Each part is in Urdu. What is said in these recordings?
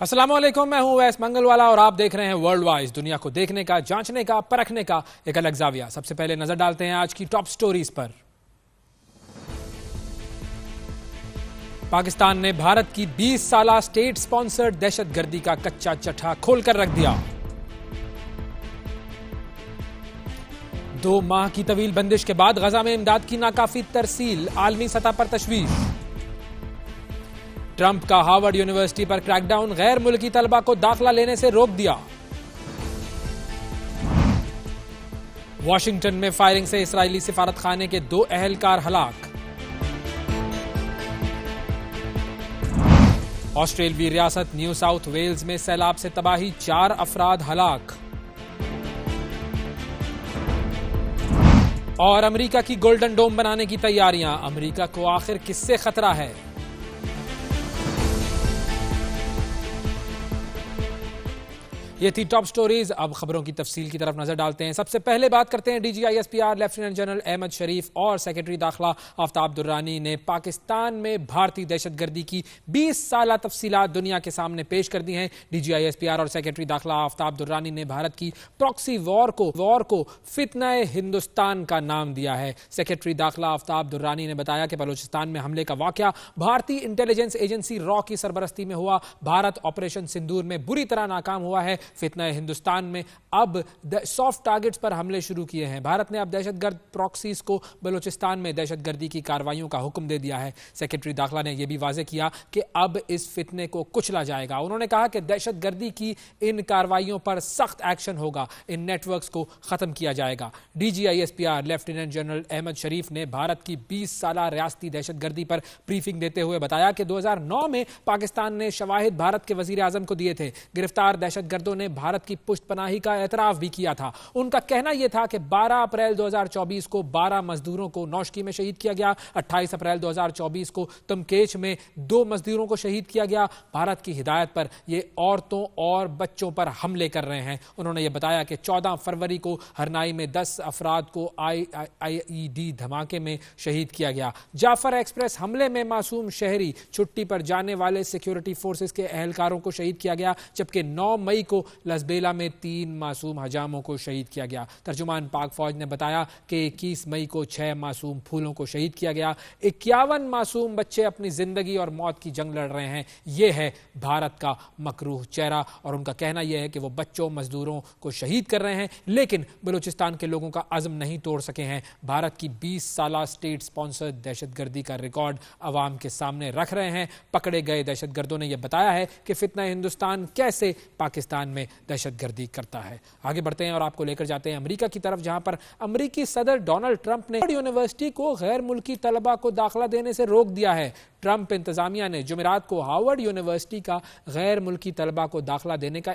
السلام علیکم، میں ہوں ویس منگل والا اور آپ دیکھ رہے ہیں ورلڈ وائز، دنیا کو دیکھنے کا، جانچنے کا، پرکھنے کا ایک الگ زاویہ۔ سب سے پہلے نظر ڈالتے ہیں آج کی ٹاپ سٹوریز پر۔ پاکستان نے بھارت کی 20 سالہ سٹیٹ سپانسرڈ دہشت گردی کا کچا چٹھا کھول کر رکھ دیا۔ 2 ماہ کی طویل بندش کے بعد غزہ میں امداد کی ناکافی ترسیل، عالمی سطح پر تشویش۔ ٹرمپ کا ہارورڈ یونیورسٹی پر کریک ڈاؤن، غیر ملکی طلبہ کو داخلہ لینے سے روک دیا۔ واشنگٹن میں فائرنگ سے اسرائیلی سفارت خانے کے 2 اہلکار ہلاک۔ آسٹریلوی ریاست نیو ساؤتھ ویلز میں سیلاب سے تباہی، 4 افراد ہلاک۔ اور امریکہ کی گولڈن ڈوم بنانے کی تیاریاں، امریکہ کو آخر کس سے خطرہ ہے؟ یہ تھی ٹاپ سٹوریز۔ اب خبروں کی تفصیل کی طرف نظر ڈالتے ہیں۔ سب سے پہلے بات کرتے ہیں D G I S P R lieutenant general Ahmed Sharif اور سیکرٹری داخلہ آفتاب درانی نے پاکستان میں بھارتی دہشت گردی کی 20 سالہ تفصیلات دنیا کے سامنے پیش کر دی ہیں۔ D G I S P R اور سیکرٹری داخلہ آفتاب درانی نے بھارت کی پراکسی وار کو فتنہ ہندوستان کا نام دیا ہے۔ سیکرٹری داخلہ آفتاب درانی نے بتایا کہ بلوچستان میں حملے کا واقعہ بھارتی انٹیلیجنس ایجنسی را کی سربرستی میں ہوا۔ بھارت آپریشن سندور میں بری طرح ناکام ہوا ہے۔ فتنہ ہندوستان میں اب سافٹ ٹارگٹس پر حملے شروع کیے ہیں۔ بھارت نے اب دہشت گرد پراکسیز کو بلوچستان میں دہشت گردی کی کارروائیوں کا حکم دے دیا ہے۔ سیکرٹری داخلہ نے یہ بھی واضح کیا کہ اب اس فتنے کو کچلا جائے گا۔ انہوں نے کہا کہ دہشت گردی کی ان کارروائیوں پر سخت ایکشن ہوگا، ان نیٹ ورکس کو ختم کیا جائے گا۔ D G I S P R lieutenant general Ahmed Sharif نے بھارت کی 20 سالہ ریاستی دہشت گردی پر بریفنگ دیتے ہوئے بتایا کہ 2009 میں پاکستان نے شواہد بھارت کے وزیر اعظم کو دیے تھے۔ گرفتار دہشت گردوں نے بھارت کی پشت پناہی کا اعتراف بھی کیا تھا۔ ان کا کہنا یہ تھا کہ 12 اپریل 2024 کو 12 مزدوروں کو نوشکی میں شہید کیا گیا، 28 اپریل 2024 کو تمکیچ میں 2 مزدوروں کو شہید کیا گیا۔ بھارت کی ہدایت پر یہ عورتوں اور بچوں پر حملے کر رہے ہیں۔ انہوں نے یہ بتایا کہ 14 فروری کو ہرنائی میں 10 افراد کو آئی ای ڈی دھماکے میں شہید کیا گیا۔ جعفر ایکسپریس حملے میں معصوم شہری چھٹی پر جانے والے سیکیورٹی فورسز کے اہلکاروں کو شہید کیا گیا، جبکہ 9 مئی کو لسبیلا میں 3 معصوم حجاموں کو شہید کیا گیا۔ ترجمان پاک فوج نے بتایا کہ 21 مئی کو 6 معصوم پھولوں کو شہید کیا گیا۔ 51 معصوم بچے اپنی زندگی اور موت کی جنگ لڑ رہے ہیں۔ یہ ہے بھارت کا مکروہ چہرہ، اور ان کا کہنا یہ ہے کہ وہ بچوں مزدوروں کو شہید کر رہے ہیں، لیکن بلوچستان کے لوگوں کا عزم نہیں توڑ سکے ہیں۔ بھارت کی 20 سالہ سٹیٹ سپانسر دہشت گردی کا ریکارڈ عوام کے سامنے رکھ رہے ہیں۔ پکڑے گئے دہشت گردوں نے یہ بتایا ہے کہ فتنہ ہندوستان کیسے پاکستان میں دہشت گردی کرتا ہے۔ آگے بڑھتے ہیں اور آپ کو لے کر جاتے ہیں امریکہ کی طرف، جہاں پر امریکی صدر ڈونلڈ ٹرمپ نے یونیورسٹی کو غیر ملکی طلبہ کو داخلہ دینے سے روک دیا ہے۔ ٹرمپ انتظامیہ نے جمعرات کو ہارورڈ یونیورسٹی کا غیر ملکی طلبہ کو داخلہ دینے کا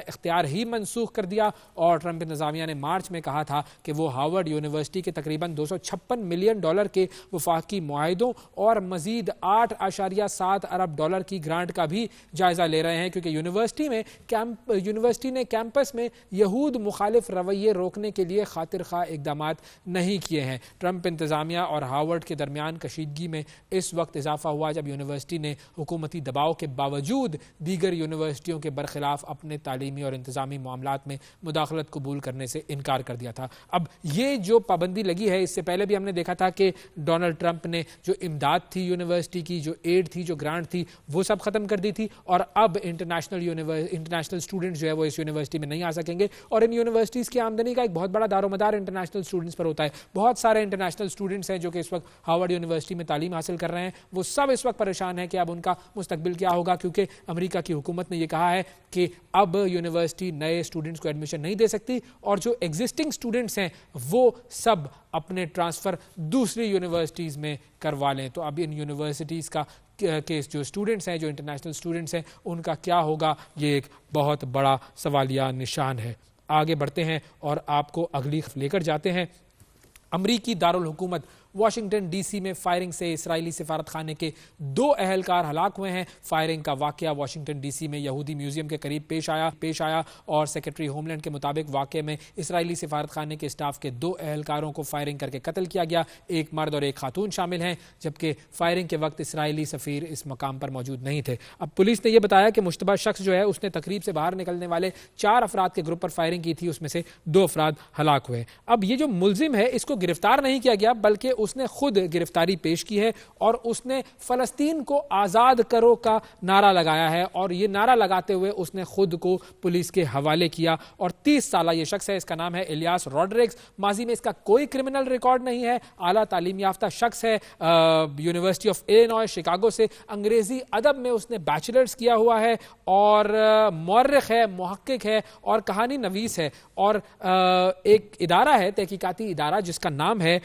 اختیار ہی منسوخ کر دیا، اور ٹرمپ انتظامیہ نے مارچ میں کہا تھا کہ وہ ہارورڈ یونیورسٹی کے تقریباً $256 ملین کے وفاقی معاہدوں اور مزید $8.7 ارب کی گرانٹ کا بھی جائزہ لے رہے ہیں، کیونکہ یونیورسٹی نے کیمپس میں یہود مخالف رویے روکنے کے لیے خاطر خواہ اقدامات نہیں کیے ہیں۔ ٹرمپ انتظامیہ اور ہارورڈ کے درمیان کشیدگی میں اس وقت اضافہ ہوا جب یونیورسٹی نے حکومتی دباؤ کے باوجود دیگر یونیورسٹیوں کے برخلاف اپنے تعلیمی اور انتظامی معاملات میں مداخلت قبول کرنے سے انکار کر دیا تھا۔ اب یہ جو پابندی لگی ہے، اس سے پہلے بھی ہم نے دیکھا تھا کہ ڈونلڈ ٹرمپ نے جو امداد تھی یونیورسٹی کی، جو ایڈ تھی، جو گرانٹ تھی، وہ سب ختم کر دی تھی، اور اب انٹرنیشنل اسٹوڈنٹس جو ہے وہ اس یونیورسٹی میں نہیں آ سکیں گے، اور ان یونیورسٹیز کی آمدنی کا ایک بہت بڑا دار و مدار انٹرنیشنل اسٹوڈنٹس پر ہوتا ہے۔ بہت سارے انٹرنیشنل اسٹوڈنٹس ہیں جو کہ اس وقت ہارورڈ یونیورسٹی میں تعلیم حاصل کر رہے ہیں، وہ سب اس وقت پریشان ہیں کہ اب ان کا مستقبل کیا ہوگا، کیونکہ امریکہ کی حکومت نے یہ کہا ہے کہ اب یونیورسٹی نئے اسٹوڈنٹس کو ایڈمیشن نہیں دے سکتی، اور جو ایگزسٹنگ اسٹوڈنٹس ہیں وہ سب اپنے ٹرانسفر دوسری یونیورسٹیز میں کروا لیں۔ تو اب ان یونیورسٹیز کا جو اسٹوڈنٹس ہیں، جو انٹرنیشنل اسٹوڈنٹس ہیں، ان کا کیا ہوگا، یہ ایک بہت بڑا سوالیہ نشان ہے۔ آگے بڑھتے ہیں اور آپ کو اگلی لے کر جاتے ہیں۔ امریکی دارالحکومت واشنگٹن ڈی سی میں فائرنگ سے اسرائیلی سفارت خانے کے 2 اہلکار ہلاک ہوئے ہیں. فائرنگ کا واقعہ واشنگٹن ڈی سی میں یہودی میوزیم کے قریب پیش آیا اور سیکرٹری ہوم لینڈ کے مطابق واقعے میں اسرائیلی سفارت خانے کے اسٹاف کے 2 اہلکاروں کو فائرنگ کر کے قتل کیا گیا. ایک مرد اور ایک خاتون شامل ہیں, جبکہ فائرنگ کے وقت اسرائیلی سفیر اس مقام پر موجود نہیں تھے. اب پولیس نے یہ بتایا کہ مشتبہ شخص جو ہے اس نے تقریب سے باہر نکلنے والے 4 افراد کے گروپ پر فائرنگ کی تھی, اس میں سے 2 افراد ہلاک ہوئے. اب یہ جو ملزم ہے اس کو گرفتار نہیں کیا گیا, بلکہ اس نے خود گرفتاری پیش کی ہے اور اس نے فلسطین کو آزاد کرو کا نعرہ لگایا ہے, اور یہ نعرہ لگاتے ہوئے اس نے خود کو پولیس کے حوالے کیا. اور 30 سالہ یہ شخص ہے, اس کا نام ہے الیاس روڈرگز. ماضی میں اس کا کوئی کرمنل ریکارڈ نہیں ہے, اعلیٰ تعلیم یافتہ شخص ہے, یونیورسٹی آف الینوائے شکاگو سے انگریزی ادب میں اس نے بیچلرز کیا ہوا ہے, اور مورخ ہے, محقق ہے اور کہانی نویس ہے. اور ایک ادارہ ہے, تحقیقاتی ادارہ جس کا نام ہے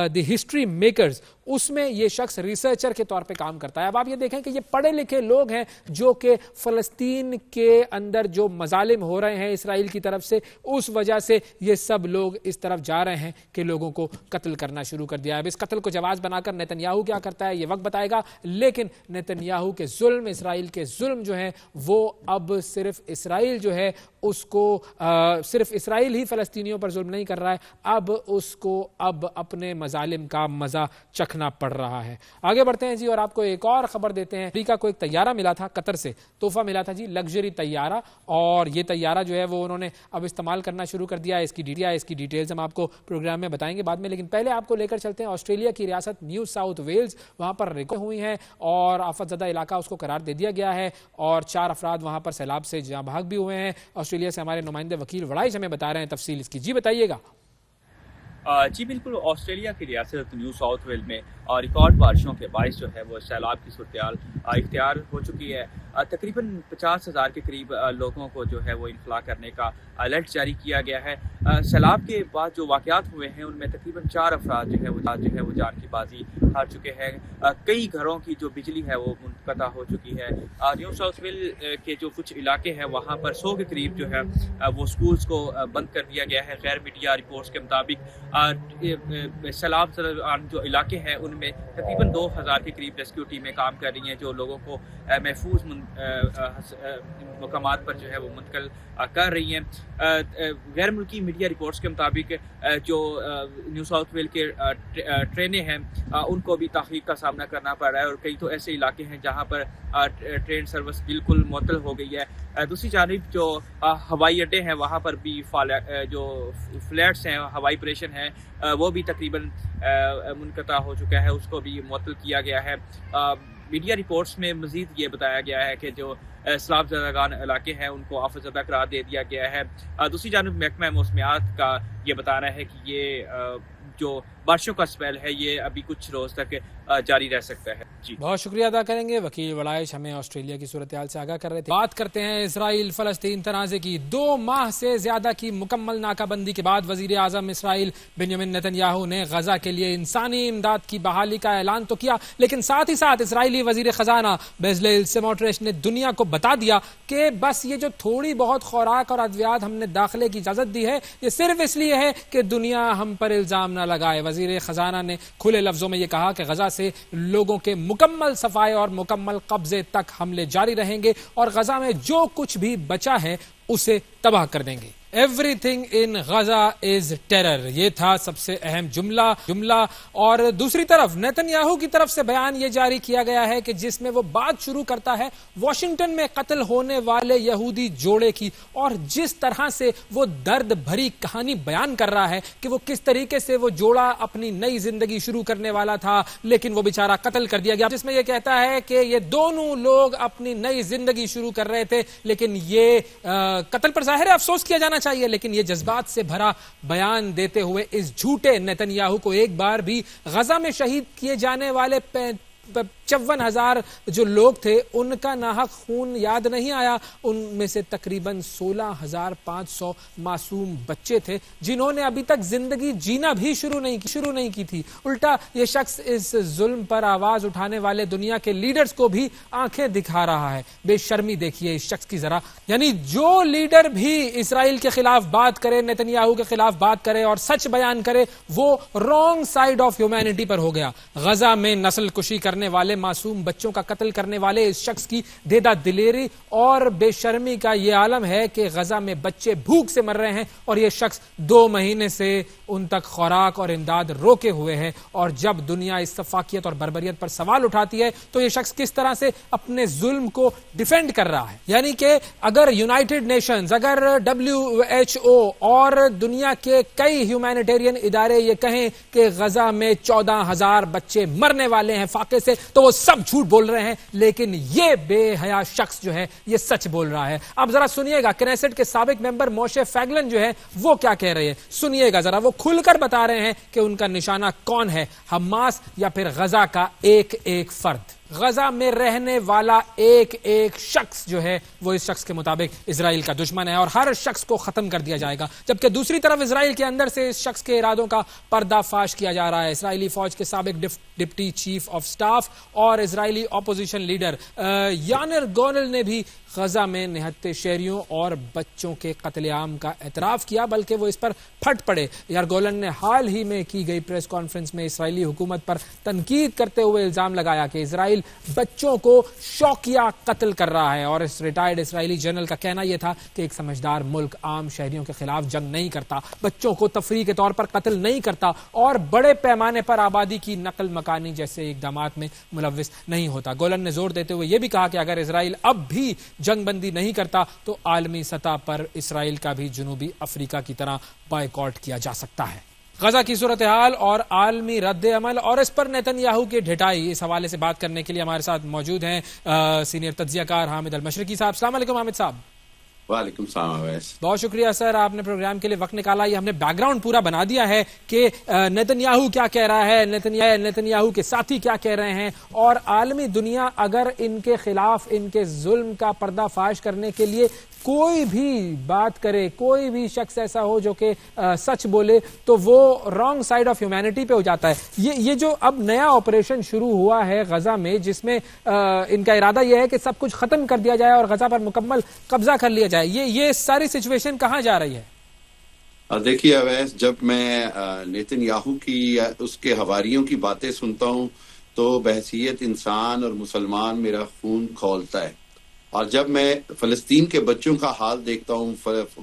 دی ہسٹری میکرز, اس میں یہ شخص ریسرچر کے طور پہ کام کرتا ہے. اب آپ یہ دیکھیں کہ یہ پڑھے لکھے لوگ ہیں جو کہ فلسطین کے اندر جو مظالم ہو رہے ہیں اسرائیل کی طرف سے, اس وجہ سے یہ سب لوگ اس طرف جا رہے ہیں کہ لوگوں کو قتل کرنا شروع کر دیا ہے. اب اس قتل کو جواز بنا کر نیتنیاہو کیا کرتا ہے یہ وقت بتائے گا, لیکن نیتنیاہو کے ظلم, اسرائیل کے ظلم جو ہیں وہ اب صرف اسرائیل جو ہے اس کو صرف اسرائیل ہی فلسطینیوں پر ظلم نہیں کر رہا ہے, اب اس کو اب اپنے مظالم کا مزہ چکھنا پڑ رہا ہے. آگے بڑھتے ہیں جی, اور آپ کو ایک اور خبر دیتے ہیں. امریکہ کو ایک طیارہ ملا تھا, قطر سے تحفہ ملا تھا جی, لگژری طیارہ, اور یہ طیارہ جو ہے وہ انہوں نے اب استعمال کرنا شروع کر دیا ہے. اس کی ڈیٹیلز ہم آپ کو پروگرام میں بتائیں گے بعد میں, لیکن پہلے آپ کو لے کر چلتے ہیں آسٹریلیا کی ریاست نیو ساؤتھ ویلز. وہاں پر ریکارڈ ہوئی ہیں اور آفت زدہ علاقہ اس کو قرار دے دیا گیا ہے, اور 4 افراد وہاں پر سیلاب سے جاں بحق بھی ہوئے ہیں. آسٹریلیا سے ہمارے نمائندے وکیل وڑائش ہمیں بتا رہے ہیں تفصیل اس کی. جی بتائیے گا. جی بالکل, آسٹریلیا کی ریاست نیو ساؤتھ ویل میں ریکارڈ بارشوں کے باعث جو ہے وہ سیلاب کی صورتحال اختیار ہو چکی ہے. تقریباً 50,000 کے قریب لوگوں کو جو ہے وہ انخلا کرنے کا الرٹ جاری کیا گیا ہے. سیلاب کے بعد جو واقعات ہوئے ہیں ان میں تقریباً 4 افراد جو ہے وہ جان کی بازی ہار چکے ہیں. کئی گھروں کی جو بجلی ہے وہ منقطع ہو چکی ہے. نیو ساؤتھ ویل کے جو کچھ علاقے ہیں وہاں پر 100 کے قریب جو ہے وہ سکولز کو بند کر دیا گیا ہے. غیر میڈیا رپورٹس کے مطابق سیلاب جو علاقے ہیں ان میں تقریباً 2,000 کے قریب ریسکیو ٹیمیں کام کر رہی ہیں جو لوگوں کو محفوظ مقامات پر جو ہے وہ منتقل کر رہی ہیں. غیر ملکی میڈیا رپورٹس کے مطابق جو نیو ساؤتھ ویل کے ٹرینیں ہیں ان کو بھی تاخیر کا سامنا کرنا پڑ رہا ہے, اور کئی تو ایسے علاقے ہیں جہاں پر ٹرین سروس بالکل معطل ہو گئی ہے. دوسری جانب جو ہوائی اڈے ہیں وہاں پر بھی جو فلیٹس ہیں, ہوائی آپریشن ہیں وہ بھی تقریباً منقطع ہو چکا ہے, اس کو بھی معطل کیا گیا ہے. میڈیا رپورٹس میں مزید یہ بتایا گیا ہے کہ جو سیلاب زدگان علاقے ہیں ان کو آفت زدہ قرار دے دیا گیا ہے. دوسری جانب محکمہ موسمیات کا یہ بتانا ہے کہ یہ جو بارشوں کا سپیل ہے یہ ابھی کچھ روز تک جاری رہ سکتا ہے. جی بہت شکریہ ادا کریں گے وکیل وڑائش, ہمیں آسٹریلیا کی صورتحال سے آگاہ کر رہے تھے. بات کرتے ہیں اسرائیل فلسطین تنازع کی. 2 ماہ سے زیادہ کی مکمل ناکہ بندی کے بعد وزیر اعظم اسرائیل بنیامین نیتنیاہو نے غزہ کے لیے انسانی امداد کی بحالی کا اعلان تو کیا, لیکن ساتھ ہی ساتھ اسرائیلی وزیر خزانہ بیزلیل سموٹریچ نے دنیا کو بتا دیا کہ بس یہ جو تھوڑی بہت خوراک اور ادویات ہم نے داخلے کی اجازت دی ہے یہ صرف اس لیے ہے کہ دنیا ہم پر الزام نہ لگائے. وزیر خزانہ نے کھلے لفظوں میں یہ کہا کہ غزہ سے لوگوں کے مکمل صفائی اور مکمل قبضے تک حملے جاری رہیں گے, اور غزہ میں جو کچھ بھی بچا ہے اسے تباہ کر دیں گے. Everything in Gaza is terror, یہ تھا سب سے اہم جملہ. اور دوسری طرف نیتنیاہو کی طرف سے بیان یہ جاری کیا گیا ہے کہ جس میں وہ بات شروع کرتا ہے واشنگٹن میں قتل ہونے والے یہودی جوڑے کی, اور جس طرح سے وہ درد بھری کہانی بیان کر رہا ہے کہ وہ کس طریقے سے وہ جوڑا اپنی نئی زندگی شروع کرنے والا تھا لیکن وہ بیچارہ قتل کر دیا گیا, جس میں یہ کہتا ہے کہ یہ دونوں لوگ اپنی نئی زندگی شروع کر رہے تھے لیکن یہ قتل پر ظاہر ہے افسوس کیا جانا چاہیے, لیکن یہ جذبات سے بھرا بیان دیتے ہوئے اس جھوٹے نیتنیاہو کو ایک بار بھی غزہ میں شہید کیے جانے والے 54,000 جو لوگ تھے ان کا ناحق خون یاد نہیں آیا. ان میں سے تقریباً 16,500 معصوم بچے تھے جنہوں نے ابھی تک زندگی جینا بھی شروع نہیں کی تھی. الٹا یہ شخص اس ظلم پر آواز اٹھانے والے دنیا کے لیڈرز کو بھی آنکھیں دکھا رہا ہے. بے شرمی دیکھیے اس شخص کی ذرا. یعنی جو لیڈر بھی اسرائیل کے خلاف بات کرے, نیتن یاہو کے خلاف بات کرے اور سچ بیان کرے, وہ رانگ سائیڈ آف ہیومینٹی پر ہو گیا. غزہ میں نسل کشی کرنے والے, معصوم بچوں کا قتل کرنے والے اس شخص کی دیدہ دلیری اور بے شرمی کا یہ عالم ہے کہ غزہ میں بچے بھوک سے مر رہے ہیں اور یہ شخص 2 مہینے سے ان تک خوراک اور امداد روکے ہوئے ہے. اور جب دنیا اس سفاکیت اور بربریت پر سوال اٹھاتی ہے تو یہ شخص کس طرح سے اپنے ظلم کو ڈیفینڈ کر رہا ہے. یعنی کہ اگر یونائٹڈ نیشنز, اگر WHO اور دنیا کے کئی ہیومینیٹیرین ادارے یہ کہیں کہ غزہ میں 14,000 بچے مرنے والے ہیں فاقے سے, تو وہ سب جھوٹ بول رہے ہیں. لیکن یہ بے حیا شخص جو ہے یہ سچ بول رہا ہے. اب ذرا سنیے گا کنیسٹ کے سابق ممبر موشے فیگلن جو ہے وہ کیا کہہ رہے ہیں. سنیے گا ذرا, وہ کھل کر بتا رہے ہیں کہ ان کا نشانہ کون ہے, حماس یا پھر غزہ کا ایک ایک فرد. غزہ میں رہنے والا ایک ایک شخص جو ہے وہ اس شخص کے مطابق اسرائیل کا دشمن ہے اور ہر شخص کو ختم کر دیا جائے گا. جبکہ دوسری طرف اسرائیل کے اندر سے اس شخص کے ارادوں کا پردہ فاش کیا جا رہا ہے. اسرائیلی فوج کے سابق ڈپٹی چیف آف سٹاف اور اسرائیلی اپوزیشن لیڈر یانر گونل نے بھی غزہ میں نہتے شہریوں اور بچوں کے قتل عام کا اعتراف کیا, بلکہ وہ اس پر پھٹ پڑے. یار گولن نے حال ہی میں کی گئی پریس کانفرنس میں اسرائیلی حکومت پر تنقید کرتے ہوئے الزام لگایا کہ اسرائیل بچوں کو شوقیہ قتل کر رہا ہے. اور اس ریٹائرڈ اسرائیلی جنرل کا کہنا یہ تھا کہ ایک سمجھدار ملک عام شہریوں کے خلاف جنگ نہیں کرتا, بچوں کو تفریح کے طور پر قتل نہیں کرتا اور بڑے پیمانے پر آبادی کی نقل مکانی جیسے اقدامات میں ملوث نہیں ہوتا. گولن نے زور دیتے ہوئے یہ بھی کہا کہ اگر اسرائیل اب بھی جنگ بندی نہیں کرتا تو عالمی سطح پر اسرائیل کا بھی جنوبی افریقہ کی طرح بائیکاٹ کیا جا سکتا ہے. غزہ کی صورتحال اور عالمی رد عمل اور اس پر نیتن یاہو کی ڈھٹائی, اس حوالے سے بات کرنے کے لیے ہمارے ساتھ موجود ہیں سینئر تجزیہ کار حامد المشرقی صاحب. السلام علیکم حامد صاحب. وعلیکم السلام. بہت شکریہ سر, آپ نے پروگرام کے لیے وقت نکالا. یہ ہم نے بیک گراؤنڈ پورا بنا دیا ہے کہ نیتن یاہو کیا کہہ رہا ہے, نیتن یاہو کے ساتھی کیا کہہ رہے ہیں, اور عالمی دنیا اگر ان کے خلاف ان کے ظلم کا پردہ فاش کرنے کے لیے کوئی بھی بات کرے, کوئی بھی شخص ایسا ہو جو کہ سچ بولے, تو وہ رانگ سائیڈ آف ہیومینٹی پہ ہو جاتا ہے. یہ جو اب نیا آپریشن شروع ہوا ہے غزہ میں, جس میں ان کا ارادہ یہ ہے کہ سب کچھ ختم کر دیا جائے اور غزہ پر مکمل قبضہ کر لیا جائے, یہ ساری سچویشن کہاں جا رہی ہے؟ دیکھیے اویس, جب میں نیتن یاہو کی یا اس کے حواریوں کی باتیں سنتا ہوں تو بحیثیت انسان اور مسلمان میرا خون کھولتا ہے. اور جب میں فلسطین کے بچوں کا حال دیکھتا ہوں,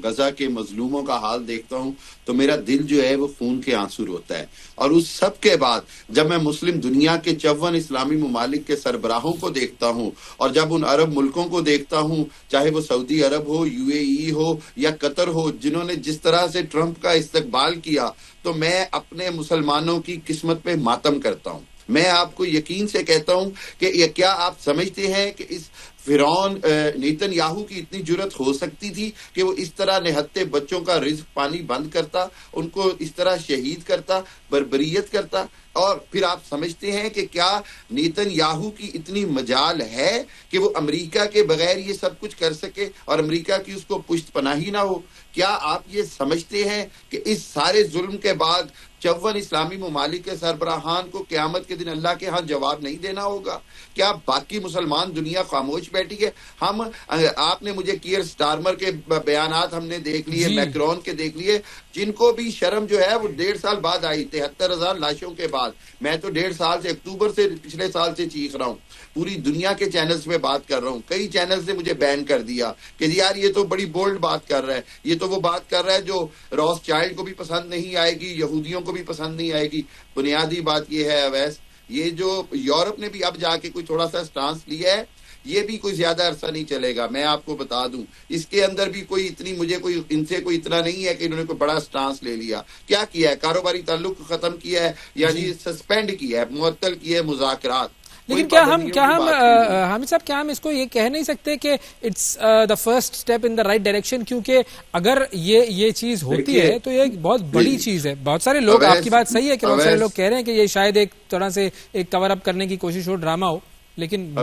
غزہ کے مظلوموں کا حال دیکھتا ہوں, تو میرا دل جو ہے وہ خون کے آنسو ہوتا ہے. اور اس سب کے بعد جب میں مسلم دنیا کے 54 اسلامی ممالک کے سربراہوں کو دیکھتا ہوں اور جب ان عرب ملکوں کو دیکھتا ہوں, چاہے وہ سعودی عرب ہو, UAE ہو یا قطر ہو, جنہوں نے جس طرح سے ٹرمپ کا استقبال کیا, تو میں اپنے مسلمانوں کی قسمت پہ ماتم کرتا ہوں. میں آپ کو یقین سے کہتا ہوں کہ یہ کیا آپ سمجھتے ہیں کہ اس فرعون نیتن یاہو کی اتنی جرت ہو سکتی تھی کہ وہ اس طرح نہتے بچوں کا رزق پانی بند کرتا, ان کو اس طرح شہید کرتا, بربریت کرتا؟ اور پھر آپ سمجھتے ہیں کہ کیا نیتن یاہو کی اتنی مجال ہے کہ وہ امریکہ کے بغیر یہ سب کچھ کر سکے اور امریکہ کی اس کو پشت پناہی نہ ہو؟ کیا آپ یہ سمجھتے ہیں کہ اس سارے ظلم کے بعد 54 اسلامی ممالک کے سربراہان کو قیامت کے دن اللہ کے ہاں جواب نہیں دینا ہوگا؟ کیا باقی مسلمان دنیا خاموش بیٹھی ہے؟ آپ نے مجھے کیئر سٹارمر کے بیانات ہم نے دیکھ لیے, میکرون کے دیکھ لیے, جن کو بھی شرم جو ہے وہ 1.5 سال بعد آئی, 73,000 لاشوں کے بعد. میں تو 1.5 سال سے, اکتوبر سے پچھلے سال سے چیخ رہا ہوں, پوری دنیا کے چینلز میں بات کر رہا ہوں. کئی چینلز نے مجھے بین کر دیا کہ یار یہ تو بڑی بولڈ بات کر رہا ہے, یہ تو وہ بات کر رہا ہے جو راس چائلڈ کو بھی پسند نہیں آئے گی, یہودیوں کو بھی پسند نہیں آئے گی. بنیادی بات یہ ہے اویس, یہ جو یورپ نے بھی اب جا کے کوئی تھوڑا سا سٹانس لیا ہے, یہ بھی کوئی زیادہ عرصہ نہیں چلے گا. میں آپ کو بتا دوں, اس کے اندر بھی کوئی اتنی مجھے کوئی ان سے کوئی اتنا نہیں ہے کہ انہوں نے کوئی بڑا سٹانس لے لیا. کیا کیا ہے؟ کاروباری تعلق ختم کیا ہے, یعنی سسپینڈ کیا ہے, معطل کیے مذاکرات. لیکن کیا ہم حامد صاحب کیا ہم اس کو یہ کہہ نہیں سکتے کہ it's the first step in the right direction? کیونکہ اگر یہ چیز ہوتی ہے تو یہ ایک بہت بڑی چیز ہے. بہت سارے لوگ, آپ کی بات صحیح ہے کہ بہت سارے لوگ کہہ رہے ہیں کہ یہ شاید ایک طرح سے ایک کور اپ کرنے کی کوشش ہو, ڈرامہ ہو. لیکن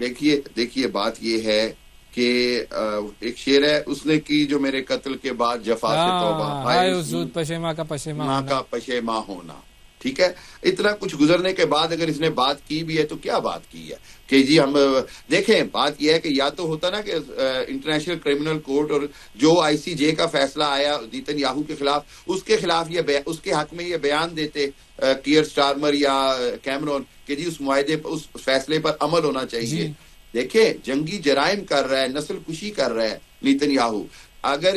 دیکھیے بات یہ ہے کہ ایک شعر ہے اس نے کی جو میرے قتل کے بعد جفا سے توبہ، ہائے اس زود پشیماں کا پشیماں ہونا. ٹھیک ہے، اتنا کچھ گزرنے کے بعد اگر اس نے بات کی بھی ہے تو کیا بات کی ہے کہ جی ہم دیکھیں. بات یہ ہے کہ یا تو ہوتا نا کہ انٹرنیشنل کرمنل کورٹ اور جو ICJ کا فیصلہ آیا نیتن یاہو کے خلاف، اس کے خلاف اس کے حق میں یہ بیان دیتے کیئر سٹارمر یا کیمرون کہ جی اس معاہدے پر، اس فیصلے پر عمل ہونا چاہیے. دیکھیں جنگی جرائم کر رہا ہے، نسل کشی کر رہا ہے نیتن یاہو. اگر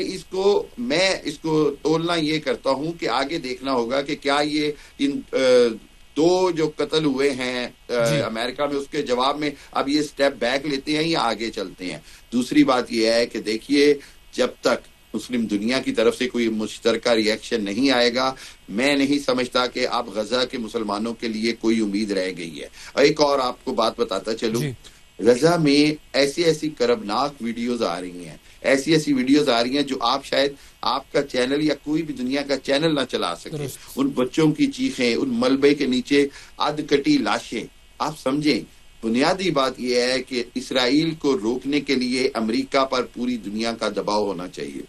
میں اس کو تولنا یہ کرتا ہوں کہ آگے دیکھنا ہوگا کہ کیا یہ ان دو جو قتل ہوئے ہیں امریکہ میں، اس کے جواب میں اب یہ سٹیپ بیک لیتے ہیں یا آگے چلتے ہیں. دوسری بات یہ ہے کہ دیکھیے جب تک مسلم دنیا کی طرف سے کوئی مشترکہ ری ایکشن نہیں آئے گا، میں نہیں سمجھتا کہ اب غزہ کے مسلمانوں کے لیے کوئی امید رہ گئی ہے. ایک اور آپ کو بات بتاتا چلوں، غزہ میں ایسی کربناک ویڈیوز آ رہی ہیں، ایسی ویڈیوز آ رہی ہیں جو آپ شاید آپ کا چینل یا کوئی بھی دنیا کا چینل نہ چلا سکے. ان بچوں کی چیخیں، ان ملبے کے نیچے ادھ کٹی لاشیں. آپ سمجھیں بنیادی بات یہ ہے کہ اسرائیل کو روکنے کے لیے امریکہ پر پوری دنیا کا دباؤ ہونا چاہیے.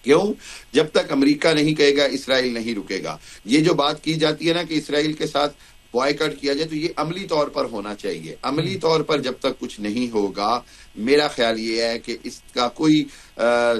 کیوں؟ جب تک امریکہ نہیں کہے گا اسرائیل نہیں رکے گا. یہ جو بات کی جاتی ہے نا کہ اسرائیل کے ساتھ بوائیکاٹ کیا جائے، تو یہ عملی طور پر ہونا چاہیے. عملی طور پر جب تک کچھ نہیں ہوگا، میرا خیال یہ ہے کہ اس کا کوئی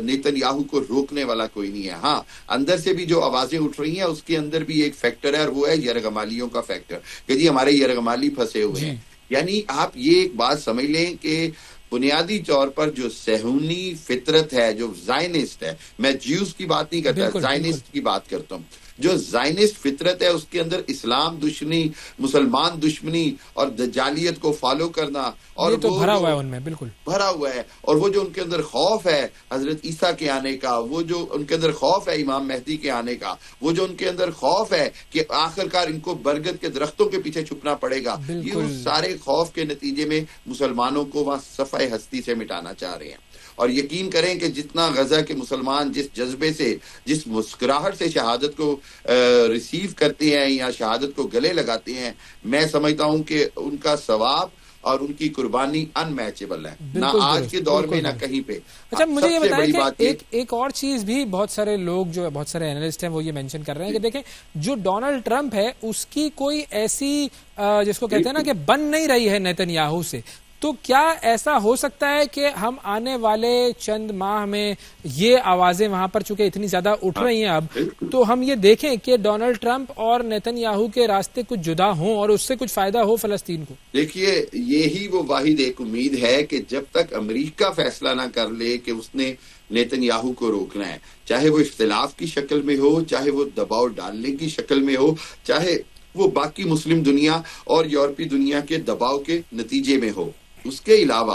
نیتن یاہو کو روکنے والا کوئی نہیں ہے. ہاں اندر سے بھی جو آوازیں اٹھ رہی ہیں اس کے اندر بھی ایک فیکٹر ہے، اور وہ ہے یرغمالیوں کا فیکٹر کہ جی ہمارے یرغمالی پھنسے ہوئے ہیں. یعنی آپ یہ ایک بات سمجھ لیں کہ بنیادی طور پر جو صہیونی فطرت ہے، جو زائنسٹ ہے، میں جیوز کی بات نہیں کرتا، زائنسٹ کی بات کرتا ہوں. جو زائنسٹ فطرت ہے اس کے اندر اسلام دشمنی، مسلمان دشمنی اور دجالیت کو فالو کرنا، اور یہ تو بھرا ہوا ہے ان میں، بالکل بھرا ہوا ہے. اور وہ جو ان کے اندر خوف ہے حضرت عیسیٰ کے آنے کا، وہ جو ان کے اندر خوف ہے امام مہدی کے آنے کا، وہ جو ان کے اندر خوف ہے کہ آخرکار ان کو برگد کے درختوں کے پیچھے چھپنا پڑے گا، یہ اس سارے خوف کے نتیجے میں مسلمانوں کو وہاں صفحہ ہستی سے مٹانا چاہ رہے ہیں. اور یقین کریں کہ جتنا غزہ کے مسلمان جس جذبے سے، جس مسکراہٹ سے شہادت کو ریسیو کرتے ہیں یا شہادت کو گلے لگاتے ہیں، میں سمجھتا ہوں کہ ان کا ثواب اور ان کی قربانی ان میچیبل ہے، نہ آج کے دور میں نہ کہیں پہ. اچھا مجھے یہ بتائیں کہ ایک اور چیز بھی بہت سارے لوگ جو بہت سارے اینالسٹ ہیں وہ یہ مینشن کر رہے ہیں کہ دیکھیں جو ڈونلڈ ٹرمپ ہے اس کی کوئی ایسی جس کو کہتے ہیں نا کہ بن نہیں رہی ہے نیتن یاہو سے. تو کیا ایسا ہو سکتا ہے کہ ہم آنے والے چند ماہ میں یہ آوازیں وہاں پر چونکہ اتنی زیادہ اٹھ رہی ہیں اب، تو ہم یہ دیکھیں کہ ڈونلڈ ٹرمپ اور نیتن یاہو کے راستے کچھ جدا ہوں اور اس سے کچھ فائدہ ہو فلسطین کو؟ دیکھیے یہی وہ واحد ایک امید ہے کہ جب تک امریکہ فیصلہ نہ کر لے کہ اس نے نیتن یاہو کو روکنا ہے، چاہے وہ اختلاف کی شکل میں ہو، چاہے وہ دباؤ ڈالنے کی شکل میں ہو، چاہے وہ باقی مسلم دنیا اور یورپی دنیا کے دباؤ کے نتیجے میں ہو، اس کے علاوہ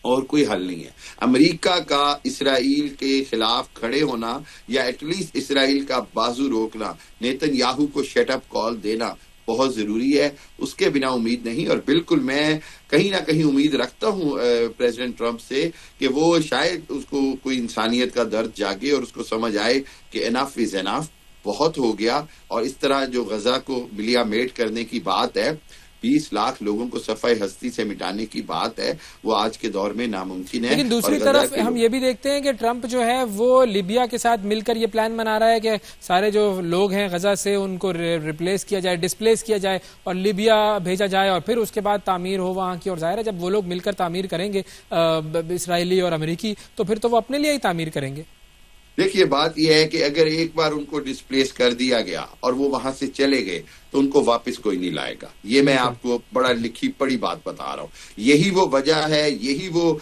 اور کوئی حل نہیں ہے. امریکہ کا اسرائیل کے خلاف کھڑے ہونا یا ایٹ لیسٹ اسرائیل کا بازو روکنا، نیتن یاہو کو شٹ اپ کال دینا بہت ضروری ہے. اس کے بنا امید نہیں. اور بالکل میں کہیں نہ کہیں امید رکھتا ہوں پریزیڈنٹ ٹرمپ سے کہ وہ شاید اس کو کوئی انسانیت کا درد جاگے اور اس کو سمجھ آئے کہ انف از انف، بہت ہو گیا. اور اس طرح جو غزہ کو ملیا میٹ کرنے کی بات ہے، 20 لاکھ لوگوں کو صفحہ ہستی سے مٹانے کی بات ہے، وہ آج کے دور میں ناممکن ہے. لیکن دوسری طرف ہم یہ بھی دیکھتے ہیں کہ ٹرمپ جو ہے وہ لیبیا کے ساتھ مل کر یہ پلان بنا رہا ہے کہ سارے جو لوگ ہیں غزہ سے ان کو ریپلیس کیا جائے، ڈسپلیس کیا جائے اور لیبیا بھیجا جائے اور پھر اس کے بعد تعمیر ہو وہاں کی. اور ظاہر ہے جب وہ لوگ مل کر تعمیر کریں گے اسرائیلی اور امریکی، تو پھر تو وہ اپنے لیے ہی تعمیر کریں گے. دیکھیے بات یہ ہے کہ اگر ایک بار ان کو ڈسپلیس کر دیا گیا اور وہ وہاں سے چلے گئے تو ان کو واپس کوئی نہیں لائے گا. یہ میں آپ کو بڑا لکھی پڑی بات بتا رہا ہوں. یہی وہ وجہ ہے، یہی وہ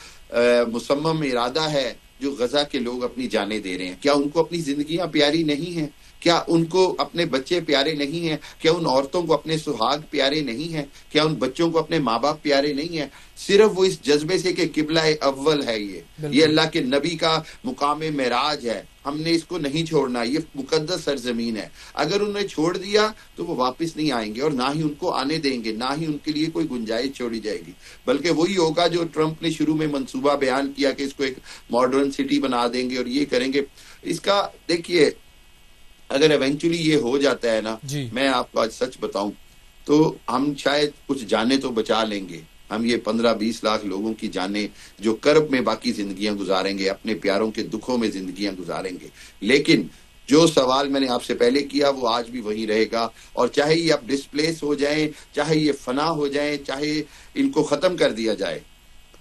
مصمم ارادہ ہے جو غزہ کے لوگ اپنی جانیں دے رہے ہیں. کیا ان کو اپنی زندگیاں پیاری نہیں ہیں؟ کیا ان کو اپنے بچے پیارے نہیں ہیں؟ کیا ان عورتوں کو اپنے سہاگ پیارے نہیں ہیں؟ کیا ان بچوں کو اپنے ماں باپ پیارے نہیں ہیں؟ صرف وہ اس جذبے سے کہ قبلہ اول ہے، یہ اللہ کے نبی کا مقام معراج ہے، ہم نے اس کو نہیں چھوڑنا، یہ مقدس سرزمین ہے. اگر انہوں نے چھوڑ دیا تو وہ واپس نہیں آئیں گے اور نہ ہی ان کو آنے دیں گے، نہ ہی ان کے لیے کوئی گنجائش چھوڑی جائے گی. بلکہ وہی ہوگا جو ٹرمپ نے شروع میں منصوبہ بیان کیا کہ اس کو ایک ماڈرن سٹی بنا دیں گے اور یہ کریں گے. اس کا دیکھیے اگر ایونچولی یہ ہو جاتا ہے نا، میں آپ کو آج سچ بتاؤں، تو ہم شاید کچھ جانیں تو بچا لیں گے. ہم یہ 15-20 لاکھ لوگوں کی جانیں جو کرب میں باقی زندگیاں گزاریں گے, اپنے پیاروں کے دکھوں میں زندگیاں گزاریں گے. لیکن جو سوال میں نے آپ سے پہلے کیا وہ آج بھی وہی رہے گا, اور چاہے یہ اب ڈسپلیس ہو جائیں, چاہے یہ فنا ہو جائیں, چاہے ان کو ختم کر دیا جائے,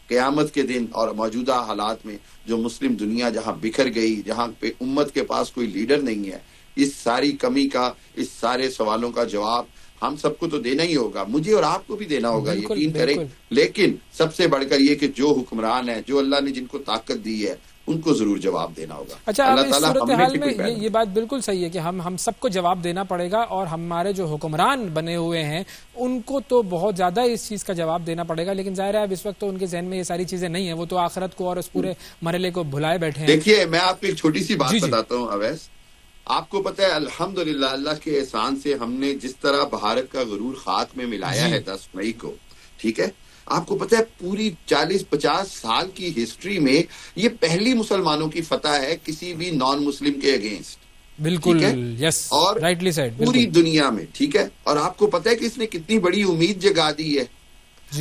قیامت کے دن اور موجودہ حالات میں جو مسلم دنیا جہاں بکھر گئی, جہاں پہ امت کے پاس کوئی لیڈر نہیں ہے, اس ساری کمی کا, اس سارے سوالوں کا جواب ہم سب کو تو دینا ہی ہوگا, مجھے اور آپ کو بھی دینا ہوگا, یقین کریں. لیکن سب سے بڑھ کر یہ کہ جو حکمران ہیں, جو اللہ نے جن کو طاقت دی ہے, ان کو ضرور جواب دینا ہوگا. اچھا, اللہ اب اس تعالیٰ صورتحال میں یہ بات بالکل صحیح ہے کہ ہم سب کو جواب دینا پڑے گا, اور ہمارے جو حکمران بنے ہوئے ہیں ان کو تو بہت زیادہ اس چیز کا جواب دینا پڑے گا, لیکن ظاہر ہے اب اس وقت تو ان کے ذہن میں یہ ساری چیزیں نہیں ہیں, وہ تو آخرت کو اور اس پورے مرحلے کو بھلائے بیٹھے ہیں. دیکھیے میں آپ کو ایک چھوٹی سی بات بتاتا ہوں اویس, آپ کو پتہ ہے الحمدللہ اللہ کے احسان سے ہم نے جس طرح بھارت کا غرور خاک میں ملایا ہے 10 مئی کو, ٹھیک ہے, آپ کو پتہ ہے پوری 40-50 سال کی ہسٹری میں یہ پہلی مسلمانوں کی فتح ہے کسی بھی نان مسلم کے اگینسٹ. بالکل, یس, اور رائٹلی سیڈ, پوری دنیا میں, ٹھیک ہے. اور آپ کو پتہ ہے کہ اس نے کتنی بڑی امید جگا دی ہے.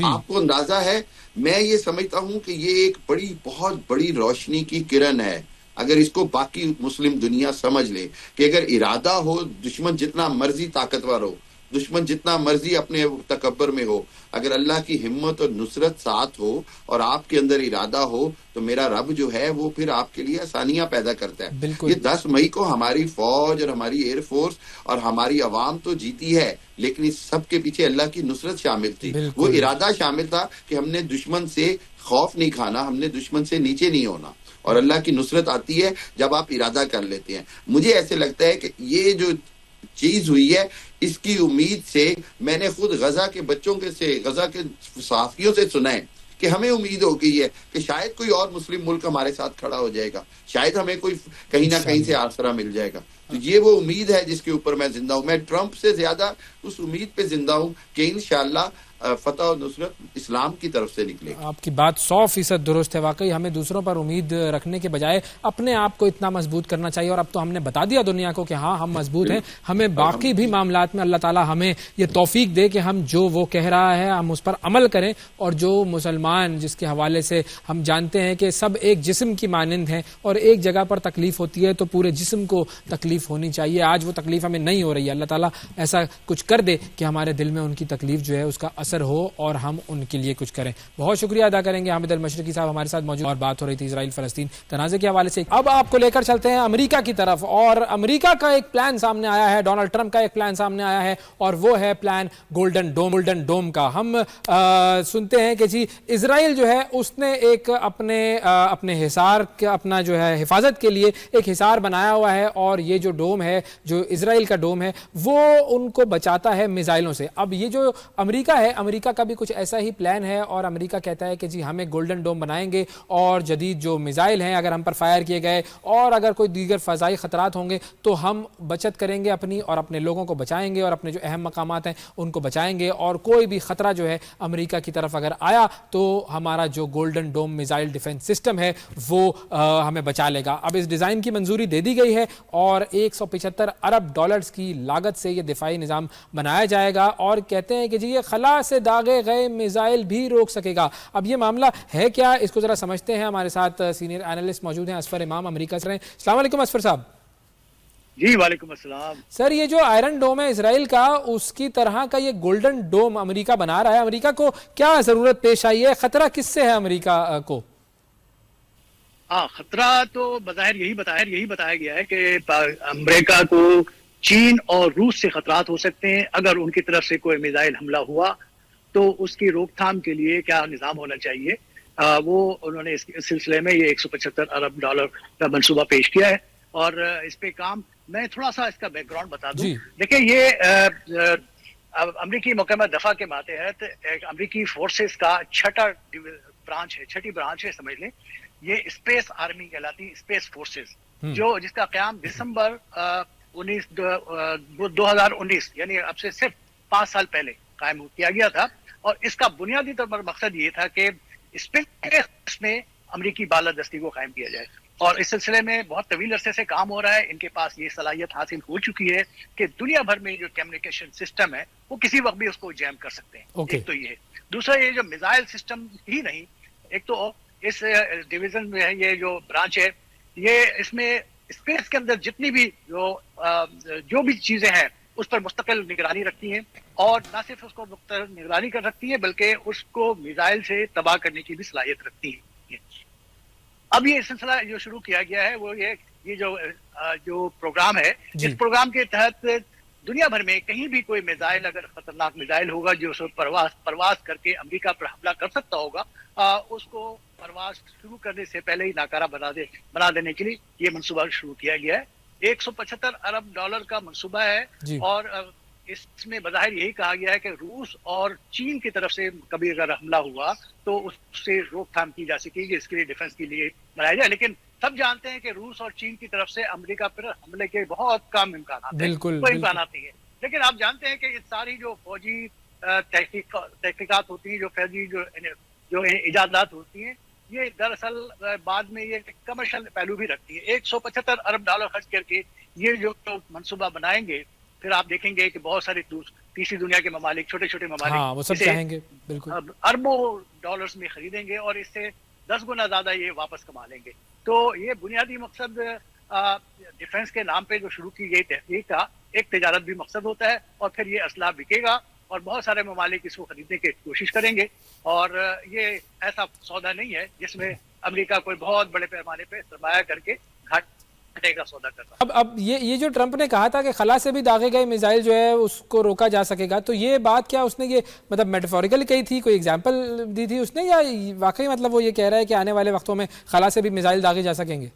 آپ کو اندازہ ہے, میں یہ سمجھتا ہوں کہ یہ ایک بہت بڑی روشنی کی کرن ہے. اگر اس کو باقی مسلم دنیا سمجھ لے کہ اگر ارادہ ہو, دشمن جتنا مرضی طاقتور ہو, دشمن جتنا مرضی اپنے تکبر میں ہو, اگر اللہ کی ہمت اور نصرت ساتھ ہو اور آپ کے اندر ارادہ ہو, تو میرا رب جو ہے وہ پھر آپ کے لیے آسانیاں پیدا کرتا ہے. یہ 10 مئی کو ہماری فوج اور ہماری ایئر فورس اور ہماری عوام تو جیتی ہے, لیکن اس سب کے پیچھے اللہ کی نصرت شامل تھی. وہ ارادہ شامل تھا کہ ہم نے دشمن سے خوف نہیں کھانا, ہم نے دشمن سے نیچے نہیں ہونا, اور اللہ کی نصرت آتی ہے جب آپ ارادہ کر لیتے ہیں. مجھے ایسے لگتا ہے کہ یہ جو چیز ہوئی ہے اس کی امید سے میں نے خود غزہ کے بچوں غزہ کے صحافیوں سے سنا ہے کہ ہمیں امید ہو گئی ہے کہ شاید کوئی اور مسلم ملک ہمارے ساتھ کھڑا ہو جائے گا, شاید ہمیں کوئی کہیں نہ کہیں سے آسرا مل جائے گا. تو یہ وہ امید ہے جس کے اوپر میں زندہ ہوں. میں ٹرمپ سے زیادہ اس امید پہ زندہ ہوں کہ انشاءاللہ فتح و نصرت اسلام کی طرف سے نکلے. آپ کی بات 100% درست ہے. واقعی ہمیں دوسروں پر امید رکھنے کے بجائے اپنے آپ کو اتنا مضبوط کرنا چاہیے, اور اب تو ہم نے بتا دیا دنیا کو کہ ہاں ہم مضبوط ہیں. ہمیں باقی بھی معاملات میں اللہ تعالیٰ ہمیں یہ توفیق دے کہ ہم جو وہ کہہ رہا ہے ہم اس پر عمل کریں, اور جو مسلمان جس کے حوالے سے ہم جانتے ہیں کہ سب ایک جسم کی مانند ہیں, اور ایک جگہ پر تکلیف ہوتی ہے تو پورے جسم کو تکلیف ہونی چاہیے. آج وہ تکلیف ہمیں نہیں ہو رہی ہے, اللہ تعالیٰ ایسا کچھ کر دے کہ ہمارے دل میں ان کی تکلیف جو ہے اس کا اثر ہو اور ہم ان کے لیے کچھ کریں. بہت شکریہ ادا کریں گے حامد المشرقی صاحب ہمارے ساتھ موجود, اور بات ہو رہی تھی اسرائیل فلسطین تنازع کے حوالے سے. اب آپ کو لے کر چلتے ہیں امریکہ کی طرف, اور امریکہ کا ایک پلان سامنے آیا ہے, ڈونلڈ ٹرمپ کا ایک پلان سامنے آیا ہے, اور وہ ہے پلان گولڈن ڈوم کا. ہم سنتے ہیں کہ جی اسرائیل جو ہے اس نے ایک اپنے حصار کا اپنا جو ہے حفاظت کے لیے ایک حصار بنایا ہوا ہے, اور یہ جو ڈوم ہے, جو اسرائیل کا ڈوم ہے, وہ ان کو بچاتا ہے میزائلوں سے. اب یہ جو امریکہ ہے, امریکہ کا بھی کچھ ایسا ہی پلان ہے, اور امریکہ کہتا ہے کہ جی ہم ایک گولڈن ڈوم بنائیں گے, اور جدید جو میزائل ہیں اگر ہم پر فائر کیے گئے اور اگر کوئی دیگر فضائی خطرات ہوں گے تو ہم بچت کریں گے اپنی, اور اپنے لوگوں کو بچائیں گے, اور اپنے جو اہم مقامات ہیں ان کو بچائیں گے, اور کوئی بھی خطرہ جو ہے امریکہ کی طرف اگر آیا تو ہمارا جو گولڈن ڈوم میزائل ڈیفنس سسٹم ہے وہ ہمیں بچا لے گا. اب اس ڈیزائن کی منظوری دے دی گئی ہے, اور $175 ارب کی لاگت سے یہ دفاعی نظام بنایا جائے گا, اور کہتے ہیں کہ جی یہ خلا سے داغے گئے میزائل بھی روک سکے گا. اب یہ معاملہ ہے کیا, اس کو ذرا سمجھتے ہیں. ہمارے ساتھ سینئر اینالسٹ موجود ہیں اسفر امام امریکہ سے. السلام علیکم اسفر صاحب. جی وعلیکم السلام. سر یہ جو آئرن ڈوم ہے اسرائیل کا, اس کی طرح کا یہ گولڈن ڈوم امریکہ بنا رہا ہے, امریکہ کو کیا ضرورت پیش آئی ہے, خطرہ کس سے ہے امریکہ کو؟ خطرہ تو بظاہر یہی بتایا گیا ہے کہ امریکہ کو چین اور روس سے خطرات ہو سکتے ہیں. اگر ان کی طرف سے کوئی میزائل حملہ ہوا تو اس کی روک تھام کے لیے کیا نظام ہونا چاہیے, وہ انہوں نے اس سلسلے میں یہ $175 ارب کا منصوبہ پیش کیا ہے, اور اس پہ کام. میں تھوڑا سا اس کا بیک گراؤنڈ بتا دوں. دیکھیں یہ امریکی محکمہ دفاع کے ماتحت امریکی فورسز کا چھٹی برانچ ہے سمجھ لیں. یہ اسپیس آرمی کہلاتی, اسپیس فورسز, جو جس کا قیام دسمبر 2019 یعنی اب سے صرف 5 سال پہلے قائم کیا گیا تھا. اور اس کا بنیادی طور پر مقصد یہ تھا کہ اسپیس میں امریکی بالادستی کو قائم کیا جائے. اور اس سلسلے میں بہت طویل عرصے سے کام ہو رہا ہے. ان کے پاس یہ صلاحیت حاصل ہو چکی ہے کہ دنیا بھر میں جو کمیونیکیشن سسٹم ہے وہ کسی وقت بھی اس کو جیم کر سکتے ہیں. ایک تو یہ ہے. دوسرا یہ جو میزائل سسٹم ہی نہیں, ایک تو اس ڈویژن میں ہے یہ جو برانچ ہے, یہ اس میں اسپیس کے اندر جتنی بھی جو بھی چیزیں ہیں اس پر مستقل نگرانی رکھتی ہیں, اور نہ صرف اس کو مستقل نگرانی کر رکھتی ہیں بلکہ اس کو میزائل سے تباہ کرنے کی بھی صلاحیت رکھتی ہیں. اب یہ سلسلہ جو شروع کیا گیا ہے وہ یہ جو پروگرام ہے, اس پروگرام کے تحت دنیا بھر میں کہیں بھی کوئی میزائل, اگر خطرناک میزائل ہوگا جو پرواز کر کے امریکہ پر حملہ کر سکتا ہوگا, اس کو پرواز شروع کرنے سے پہلے ہی ناکارہ بنا دینے کے لیے یہ منصوبہ شروع کیا گیا ہے. $175 ارب کا منصوبہ ہے, اور اس میں بظاہر یہی کہا گیا ہے کہ روس اور چین کی طرف سے کبھی اگر حملہ ہوا تو اس سے روک تھام کی جا سکے گی, اس کے لیے ڈیفنس کے لیے بنایا جائے. لیکن سب جانتے ہیں کہ روس اور چین کی طرف سے امریکہ پر حملے کے بہت کم امکانات ہیں, کوئی امکانات نہیں ہے. لیکن آپ جانتے ہیں کہ یہ ساری جو فوجی تحقیقات ہوتی ہیں, جو فوجی جو ایجادات ہوتی ہیں, یہ دراصل بعد میں یہ کمرشل پہلو بھی رکھتی ہے. $175 ارب خرچ کر کے یہ جو منصوبہ بنائیں گے, پھر آپ دیکھیں گے کہ بہت سارے تیسری دنیا کے ممالک, چھوٹے چھوٹے ممالک وہ سب چاہیں گے بالکل اربوں ڈالرز میں خریدیں گے, اور اس سے 10 گنا زیادہ یہ واپس کما لیں گے. تو یہ بنیادی مقصد ڈیفنس کے نام پہ جو شروع کی گئی تحقیق کا ایک تجارت بھی مقصد ہوتا ہے, اور پھر یہ اسلحہ بکے گا اور بہت سارے ممالک اس کو خریدنے کی کوشش کریں گے. اور یہ ایسا سودا نہیں ہے جس میں امریکہ کوئی بہت بڑے پیمانے پہ سرمایہ کر کے گھاٹے کا سودا کرتا. اب یہ جو ٹرمپ نے کہا تھا کہ خلا سے بھی داغے گئے میزائل جو ہے اس کو روکا جا سکے گا, تو یہ بات کیا اس نے یہ مطلب میٹافوریکلی کہی تھی, کوئی ایگزامپل دی تھی اس نے, یا واقعی مطلب وہ یہ کہہ رہا ہے کہ آنے والے وقتوں میں خلا سے بھی میزائل داغے جا سکیں گے؟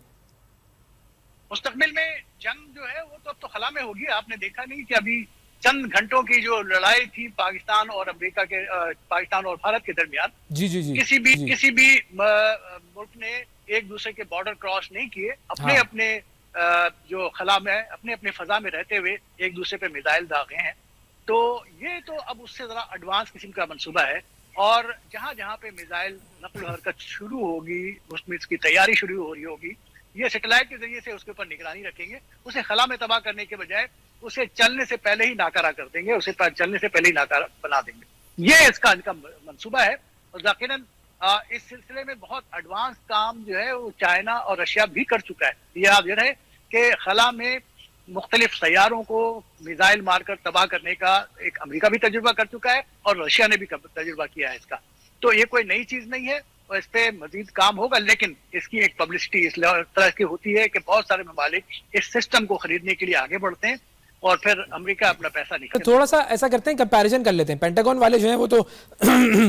مستقبل میں جنگ جو ہے وہ تو اب تو خلا میں ہوگی. آپ نے دیکھا نہیں کہ ابھی چند گھنٹوں کی جو لڑائی تھی پاکستان اور امریکہ کے, پاکستان اور بھارت کے درمیان, کسی بھی ملک نے ایک دوسرے کے بارڈر کراس نہیں کیے, اپنے جو خلا میں اپنے فضا میں رہتے ہوئے ایک دوسرے پہ میزائل داغے ہیں. تو یہ تو اب اس سے ذرا ایڈوانس قسم کا منصوبہ ہے, اور جہاں جہاں پہ میزائل نقل و حرکت شروع ہوگی اس میں اس کی تیاری شروع ہو رہی ہوگی, یہ سیٹلائٹ کے ذریعے سے اس کے اوپر نگرانی رکھیں گے. اسے خلا میں تباہ کرنے کے بجائے اسے چلنے سے پہلے ہی ناکارہ کر دیں گے, اسے چلنے سے پہلے ہی ناکارہ بنا دیں گے. یہ اس کا منصوبہ ہے. اور یقیناً اس سلسلے میں بہت ایڈوانس کام جو ہے وہ چائنا اور رشیا بھی کر چکا ہے. یہ آپ یہ رہے کہ خلا میں مختلف سیاروں کو میزائل مار کر تباہ کرنے کا ایک امریکہ بھی تجربہ کر چکا ہے, اور رشیا نے بھی تجربہ کیا ہے اس کا. تو یہ کوئی نئی چیز نہیں ہے, اور اس پہ مزید کام ہوگا. لیکن اس کی ایک پبلسٹی اس طرح کی ہوتی ہے کہ بہت سارے ممالک اس سسٹم کو خریدنے کے لیے آگے بڑھتے ہیں, اور پھر امریکہ اپنا پیسہ نکالتا ہے. تھوڑا سا ایسا کرتے ہیں, کمپیریزن کر لیتے ہیں. پینٹاگون والے جو ہیں وہ تو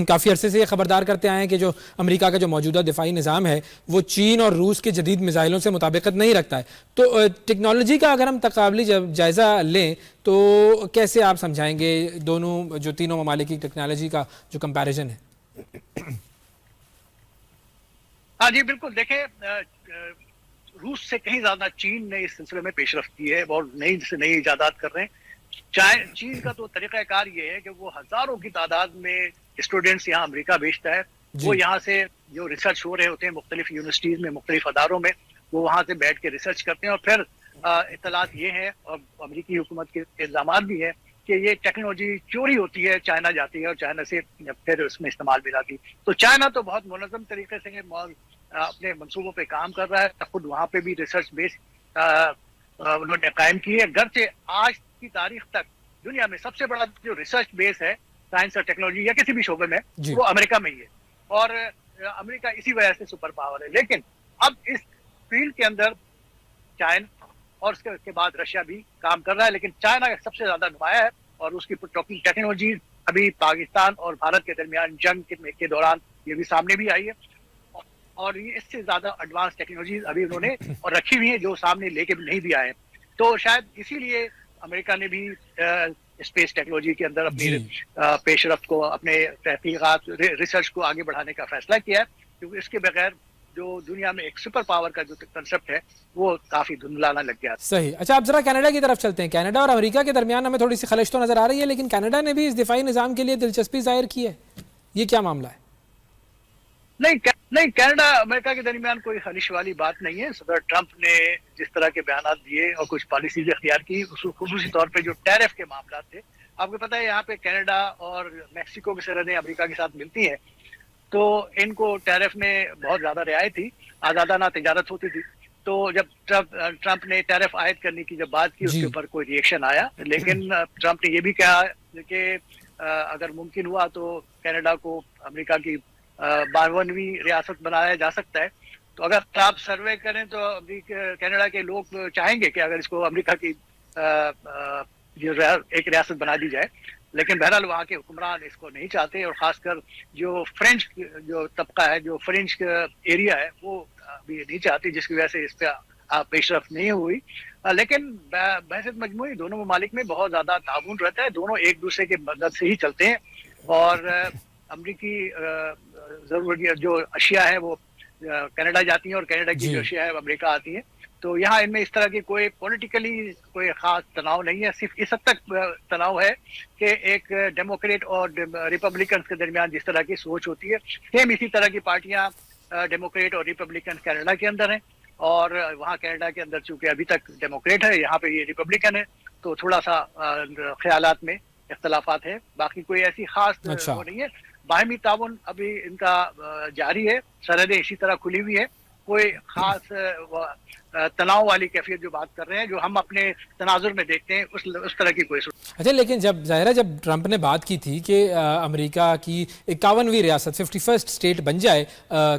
کافی عرصے سے یہ خبردار کرتے آئے ہیں کہ جو امریکہ کا جو موجودہ دفاعی نظام ہے وہ چین اور روس کے جدید میزائلوں سے مطابقت نہیں رکھتا ہے. تو ٹیکنالوجی کا اگر ہم تقابلی جائزہ لیں تو کیسے آپ سمجھائیں گے دونوں جو تینوں ممالک کی ٹیکنالوجی کا جو کمپیریزن ہے؟ ہاں جی بالکل. دیکھیں, روس سے کہیں زیادہ چین نے اس سلسلے میں پیش رفت کی ہے, اور نئی ایجادات کر رہے ہیں. چین کا تو طریقہ کار یہ ہے کہ وہ ہزاروں کی تعداد میں اسٹوڈنٹس یہاں امریکہ بھیجتا ہے. وہ یہاں سے جو ریسرچ ہو رہے ہوتے ہیں مختلف یونیورسٹیز میں, مختلف اداروں میں, وہ وہاں سے بیٹھ کے ریسرچ کرتے ہیں. اور پھر اطلاعات یہ ہیں, اور امریکی حکومت کے الزامات بھی ہیں کہ یہ ٹیکنالوجی چوری ہوتی ہے, چائنا جاتی ہے اور چائنا سے پھر اس میں استعمال بھی لاتی. تو چائنا تو بہت منظم طریقے سے اپنے منصوبوں پہ کام کر رہا ہے. خود وہاں پہ بھی ریسرچ بیس انہوں نے قائم کی ہے. گرچہ آج کی تاریخ تک دنیا میں سب سے بڑا جو ریسرچ بیس ہے سائنس اور ٹیکنالوجی یا کسی بھی شعبے میں, وہ امریکہ میں ہی ہے, اور امریکہ اسی وجہ سے سپر پاور ہے. لیکن اب اس فیلڈ کے اندر چائنا اور اس کے بعد رشیا بھی کام کر رہا ہے. لیکن چائنا سب سے زیادہ نمایاں ہے, اور اس کی ٹیکنالوجی ابھی پاکستان اور بھارت کے درمیان جنگ کے دوران یہ بھی سامنے بھی آئی ہے, اور یہ اس سے زیادہ ایڈوانس ٹیکنالوجیز ابھی انہوں نے اور رکھی ہوئی ہیں جو سامنے لے کے نہیں بھی آئے. تو شاید اسی لیے امریکہ نے بھی اسپیس ٹیکنالوجی کے اندر اپنی پیش رفت کو, اپنے تحقیقات ریسرچ کو آگے بڑھانے کا فیصلہ کیا ہے, کیونکہ اس کے بغیر جو دنیا میں ایک سپر پاور کا جو کنسپٹ ہے وہ کافی دھندلانا لگ گیا. صحیح. اچھا, اب ذرا کینیڈا کی طرف چلتے ہیں. کینیڈا اور امریکہ کے درمیان ہمیں تھوڑی سی خلش تو نظر آ رہی ہے, لیکن کینیڈا نے بھی اس دفاعی نظام کے لیے دلچسپی ظاہر کی ہے. یہ کیا معاملہ ہے؟ نہیں, نہیں، کینیڈا امریکہ کے درمیان کوئی خلیش والی بات نہیں ہے. صدر ٹرمپ نے جس طرح کے بیانات دیے اور کچھ پالیسیز اختیار کی، خصوصی طور پہ جو ٹیرف کے معاملات تھے. آپ کو پتہ ہے یہاں پہ کینیڈا اور میکسیکو کی سرحدیں امریکہ کے ساتھ ملتی ہیں، تو ان کو ٹیرف میں بہت زیادہ رعایت تھی، آزادانہ تجارت ہوتی تھی. تو جب ٹرمپ نے ٹیرف عائد کرنے کی جب بات کی، اس جی کے اوپر کوئی ری ایکشن آیا. لیکن ٹرمپ نے یہ بھی کہا کہ اگر ممکن ہوا تو کینیڈا کو امریکہ کی 52ویں ریاست بنایا جا سکتا ہے. تو اگر آپ سروے کریں تو کینیڈا کے لوگ چاہیں گے کہ اگر اس کو امریکہ کی ایک ریاست بنا دی جائے. لیکن بہرحال وہاں کے حکمران اس کو نہیں چاہتے، اور خاص کر جو فرینچ جو طبقہ ہے، جو فرینچ ایریا ہے، وہ بھی نہیں چاہتی، جس کی وجہ سے اس پہ پیش رفت نہیں ہوئی. لیکن بحث مجموعی دونوں ممالک میں بہت زیادہ تعاون رہتا ہے، دونوں ایک دوسرے کے مدد سے ہی چلتے ہیں. اور امریکی ضروریات جو اشیاء ہیں وہ کینیڈا جاتی ہیں، اور کینیڈا کی جو اشیاء ہیں وہ امریکہ آتی ہیں. تو یہاں ان میں اس طرح کی کوئی پولیٹیکلی کوئی خاص تناؤ نہیں ہے. صرف اس حد تک تناؤ ہے کہ ایک ڈیموکریٹ اور ریپبلکنز کے درمیان جس طرح کی سوچ ہوتی ہے، سیم اسی طرح کی پارٹیاں ڈیموکریٹ اور ریپبلکن کینیڈا کے اندر ہیں. اور وہاں کینیڈا کے اندر چونکہ ابھی تک ڈیموکریٹ ہے، یہاں پہ یہ ریپبلکن ہے، تو تھوڑا سا خیالات میں اختلافات ہیں. باقی کوئی ایسی خاص وہ نہیں ہے. باہمی تعاون ابھی ان کا جاری ہے، سرحدیں اسی طرح کھلی ہوئی ہے. کوئی خاص تناؤ والی کیفیت جو بات کر رہے ہیں، جو ہم اپنے تناظر میں دیکھتے ہیں، اس طرح کی کوئی صورت. اچھا، لیکن جب ظاہرہ جب ٹرمپ نے بات کی تھی کہ امریکہ کی 51ویں ریاست 51st اسٹیٹ بن جائے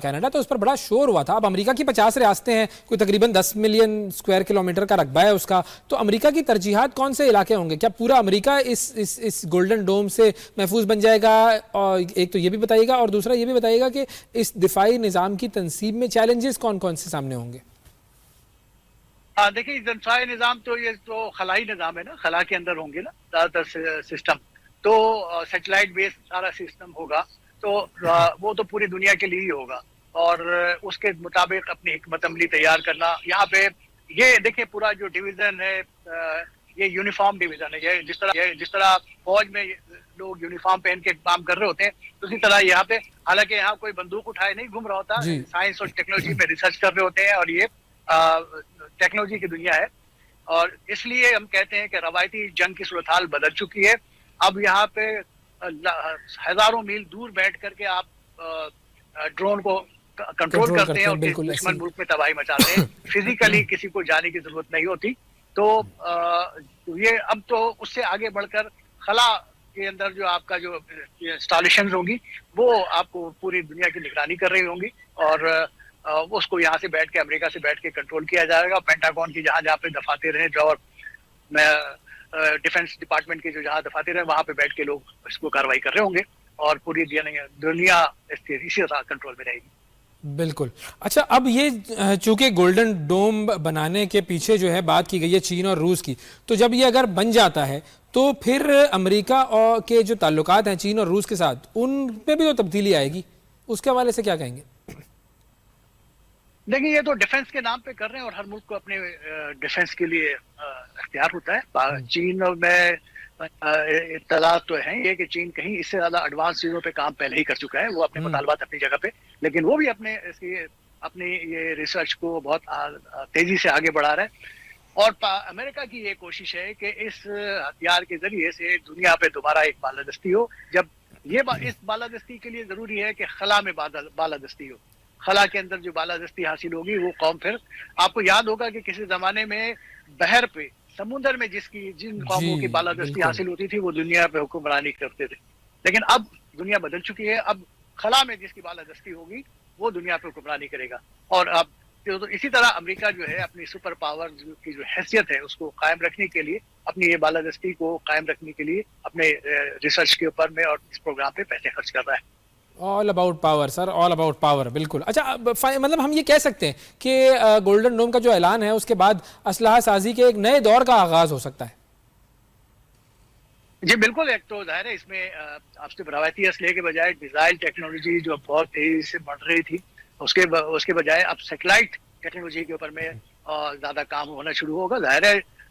کینیڈا، تو اس پر بڑا شور ہوا تھا. اب امریکہ کی 50 ریاستیں ہیں، کوئی تقریباً 10 ملین اسکوائر کلومیٹر کا رقبہ ہے اس کا. تو امریکہ کی ترجیحات کون سے علاقے ہوں گے؟ کیا پورا امریکہ اس گولڈن ڈوم سے محفوظ بن جائے گا؟ اور ایک تو یہ بھی بتائیے گا، اور دوسرا یہ بھی بتائیے گا کہ اس دفاعی نظام کی تنصیب میں چیلنجز کون کون سے سامنے ہوں گے؟ دیکھیں، دفاعی نظام تو یہ تو خلائی نظام ہے نا، خلا کے اندر ہوں گے نا زیادہ تر سسٹم. تو سیٹلائٹ بیس سارا سسٹم ہوگا، تو وہ تو پوری دنیا کے لیے ہی ہوگا، اور اس کے مطابق اپنی حکمت عملی تیار کرنا. یہاں پہ یہ دیکھیں پورا جو ڈویژن ہے یہ یونیفارم ڈویژن ہے. یہ جس طرح فوج میں لوگ یونیفارم پہن کے کام کر رہے ہوتے ہیں، اسی طرح یہاں پہ، حالانکہ یہاں کوئی بندوق اٹھائے نہیں گھوم رہا ہوتا، سائنس اور ٹیکنالوجی میں ریسرچ کر رہے ہوتے ہیں، اور یہ ٹیکنالوجی کی دنیا ہے. اور اس لیے ہم کہتے ہیں کہ روایتی جنگ کی صورتحال بدل چکی ہے. اب یہاں پہ ہزاروں میل دور بیٹھ کر کے آپ ڈرون کو کنٹرول کرتے ہیں اور دشمن ملک میں تباہی مچاتے ہیں. فزیکلی کسی کو جانے کی ضرورت نہیں ہوتی. تو یہ اب تو اس سے آگے بڑھ کر خلا کے اندر جو آپ کا جو انسٹالیشنز ہوں گی، وہ آپ کو پوری دنیا کی نگرانی کر رہی ہوں گی، اور اس کو یہاں سے بیٹھ کے، امریکہ سے بیٹھ کے کنٹرول کیا جائے گا. پینٹاگون کی جہاں پہ دفاتر رہے، جو ڈیفنس ڈپارٹمنٹ کے جو جہاں دفاتر رہے، وہاں پہ بیٹھ کے لوگ اس کو کاروائی کر رہے ہوں گے، اور پوری دنیا اسی طرح کنٹرول میں رہے گی. بالکل. اچھا، اب یہ چونکہ گولڈن ڈوم بنانے کے پیچھے جو ہے بات کی گئی ہے چین اور روس کی، تو جب یہ اگر بن جاتا ہے تو پھر امریکہ اور کے جو تعلقات ہیں چین اور روس کے ساتھ، ان پہ بھی تو تبدیلی آئے گی. اس کے حوالے سے کیا کہیں گے؟ دیکھیں، یہ تو ڈیفنس کے نام پہ کر رہے ہیں، اور ہر ملک کو اپنے ڈیفنس کے لیے اختیار ہوتا ہے. چین میں اطلاعات تو ہیں یہ کہ چین کہیں اس سے زیادہ ایڈوانس چیزوں پہ کام پہلے ہی کر چکا ہے. وہ اپنے مطالبات اپنی جگہ پہ، لیکن وہ بھی اپنی یہ ریسرچ کو بہت تیزی سے آگے بڑھا رہا ہے. اور امریکہ کی یہ کوشش ہے کہ اس ہتھیار کے ذریعے سے دنیا پہ دوبارہ ایک بالادستی ہو. جب اس بالادستی کے لیے ضروری ہے کہ خلا میں بالادستی ہو. خلا کے اندر جو بالادستی حاصل ہوگی، وہ قوم پھر، آپ کو یاد ہوگا کہ کسی زمانے میں بحر پہ، سمندر میں جن قوموں کی بالادستی حاصل ہوتی تھی، وہ دنیا پہ حکمرانی کرتے تھے. لیکن اب دنیا بدل چکی ہے. اب خلا میں جس کی بالادستی ہوگی، وہ دنیا پہ حکمرانی کرے گا. اور اب اسی طرح امریکہ جو ہے اپنی سپر پاور کی جو حیثیت ہے، اس کو قائم رکھنے کے لیے، اپنی یہ بالادستی کو قائم رکھنے کے لیے اپنے ریسرچ کے اوپر میں اور اس پروگرام پہ پیسے خرچ کر رہا ہے. All about power sir, all about power. بالکل. اچھا، مطلب ہم یہ کہہ سکتے ہیں کہ گولڈن ڈوم کا جو اعلان ہے، اس کے بعد اسلحہ سازی کے ایک نئے دور کا آغاز ہو سکتا ہے. جی بالکل. ایک تو ظاہر ہے اس میں آپ سے روایتی اسلحے کے بجائے میزائل ٹیکنالوجی جو بہت تیزی سے بڑھ رہی تھی، اس کے بجائے اب سیٹلائٹ ٹیکنالوجی کے اوپر میں زیادہ کام ہونا شروع ہوگا. ظاہر ہے